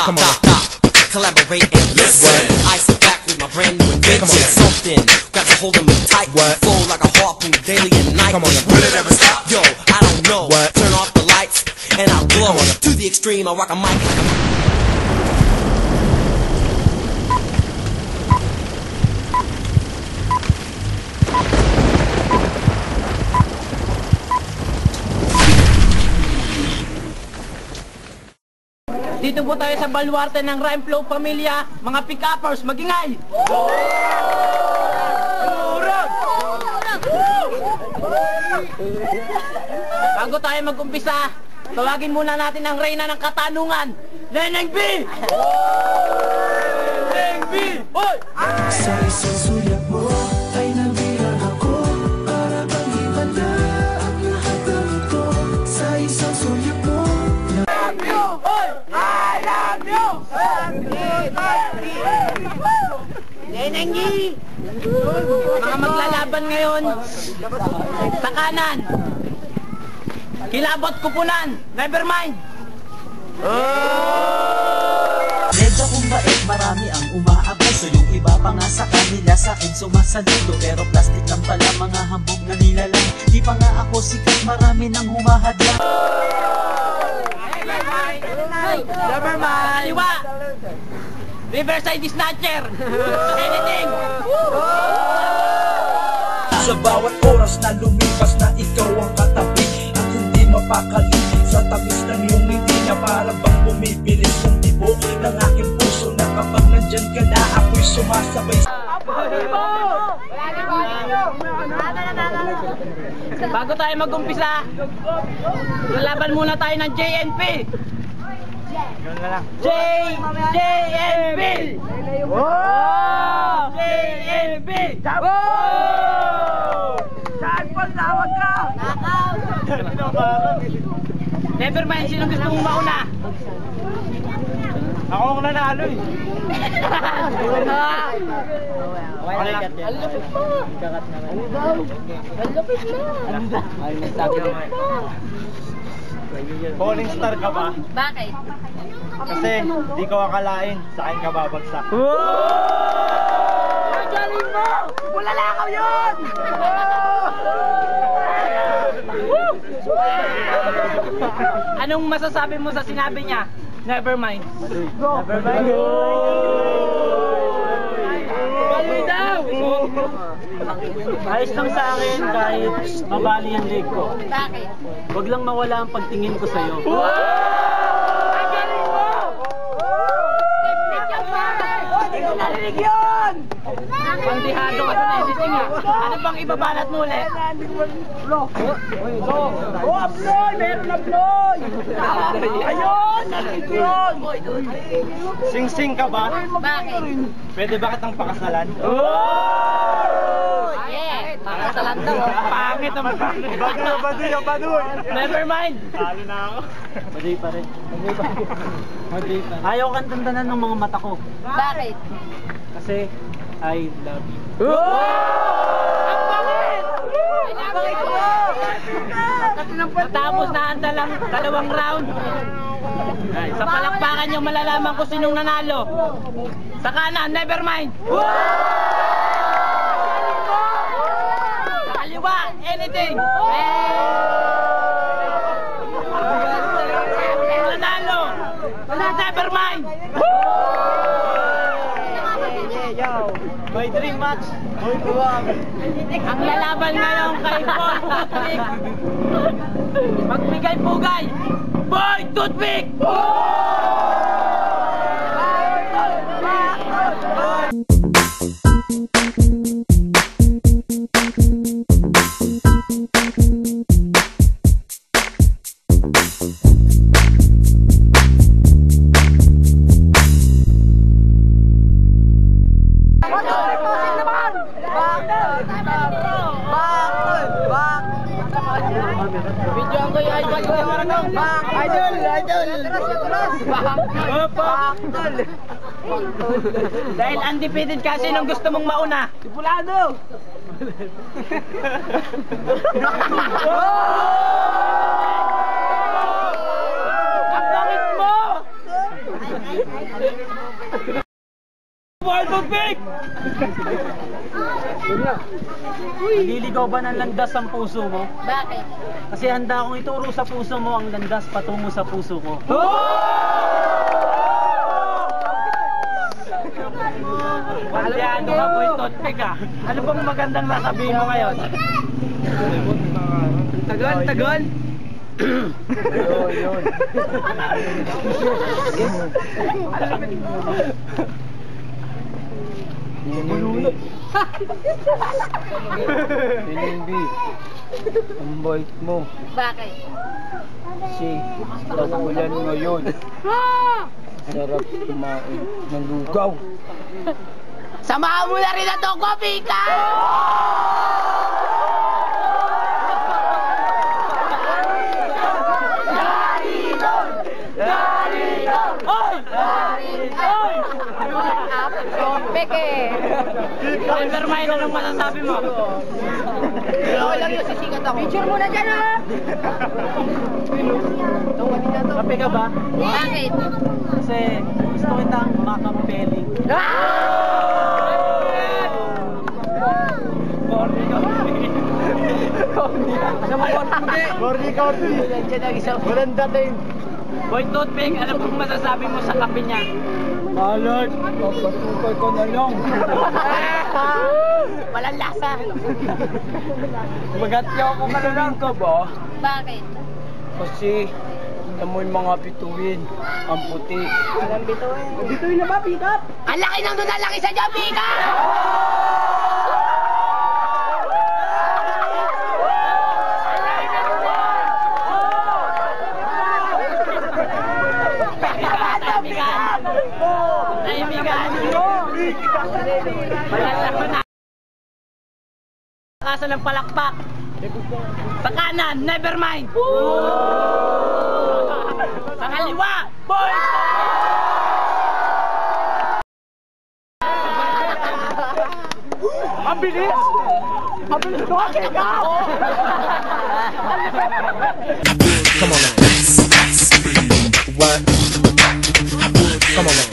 Stop, collaborate and listen. I sit back with my brand new invention. Something grabs a hold of me tight. Flow like a harpoon daily and night. Will it ever stop? Yo, I don't know. Turn off the lights and I'll glow. To the extreme, I rock a mic. Dito po tayo sa baluarte ng Rhyme Flow Pamilya, mga pick-uppers, magingay! Bago tayo mag-umpisa, tawagin muna natin ang reyna ng katanungan, Neneng B! Neneng B! Hoy! Sa isang sulyap mo ay nabilang ako para bang ibanda ang lahat ng ito. Sa isang sulyap mo I love you! Neneng G! Mga maglalaban ngayon sa kanan. Kilabot kupunan, never mind. medyo kung bait, marami ang umaabuso. Yung iba pa nga sa kanila sa akin sumasaludo. Pero plastic lang pala mga hambog na nilalang. Di pa nga ako sikat, marami nang humahadlang. Never mind. Kaliwa. Riverside Snatcher. Anything. Sa bawat oras na lumipas na ikaw ang katabi at hindi mapakali sa tamis ng iyong ngiti na para bang bumibilis ng tibok ng aking puso na kapag nandyan ka na ako'y sumasabay. Bago tayo mag-umpisa, lalaban muna tayo ng JNP. JNP! JNP! Saan po tawag ka? Never mind, sino gusto mong mauna? Ako ang nanalo eh. Falling star ka ba? Bakit? Kasi di ko akalain sa akin ka babagsak. Ang galing mo! Wala lang ako yun! Anong masasabi mo sa sinabi niya? Never mind. Never mind. Bali daw! Ayos lang sa akin kahit mabali ang leg ko. Bakit? Huwag lang mawala ang pagtingin ko sa'yo. Ang galing mo! Hindi ko narinig yun! Pandihado ka sa editing ah. Ano bang ibabanat mo ulit? Upload! Meron upload! Ayun! Narinig yun! Sing-sing ka ba? Bakit? Pwede ba kitang pakasalan? Yeah, pakasalan daw. Pangit naman. Baduy! Never mind! Talo na ako. Baduy pa rin. Ayaw kang tandanan ng mga mata ko Bakit? kasi I love you. Ang pangit! Matapos na ang dalawang round. Sa palakpakan nyo malalaman kung sinong nanalo. Sa kanan, never mind. Sa kaliwa, anything. Nanalo. Never mind. May dream match. Ang lalaban ngayon kay Boy Toothpick. Magbigay-pugay. Boy Toothpick! Dahil undefeated kasi nung gusto mong mauna. Sipulado! Ang langit mo! Wild toothpick! Naliligaw ba ng landas ang puso mo? Bakit? Kasi handa akong ituro sa puso mo ang landas patungo sa puso ko. Ano ka po yung toothpick ah? Ano bang magandang sasabihin mo ngayon? Tagal! Yun. Hindi. Ang bait mo. Bakit? Kasi tagulan ngayon. Sarap kumain ng lugaw. Samahan mo na rin na to, Kopika! Peke! Nevermind, anong masasabi mo? Okay lang yun, sisikat ako. Picture muna dyan, ha? Kape ka ba? Bakit? Kasi gusto kitang makampeling. Corny. Nandiyan ang isang walang dating. Boy Toothpick, ano pong masasabi mo sa kape niya? Malad, papatukay ko na lang. Walang lasa. Magatyaw ko malalang ka ba? Bakit? Kasi amoy mga bituin, ang puti. Walang bituin. Bituin na ba, Pika? Ang laki ng doon, ang laki sa dyan, Pika! Asa ng palakpak. Sa kanan, Nevermind. Sa kaliwa, boy. Ang bilis. Ang bilis ko. Come on now. What? Come on now.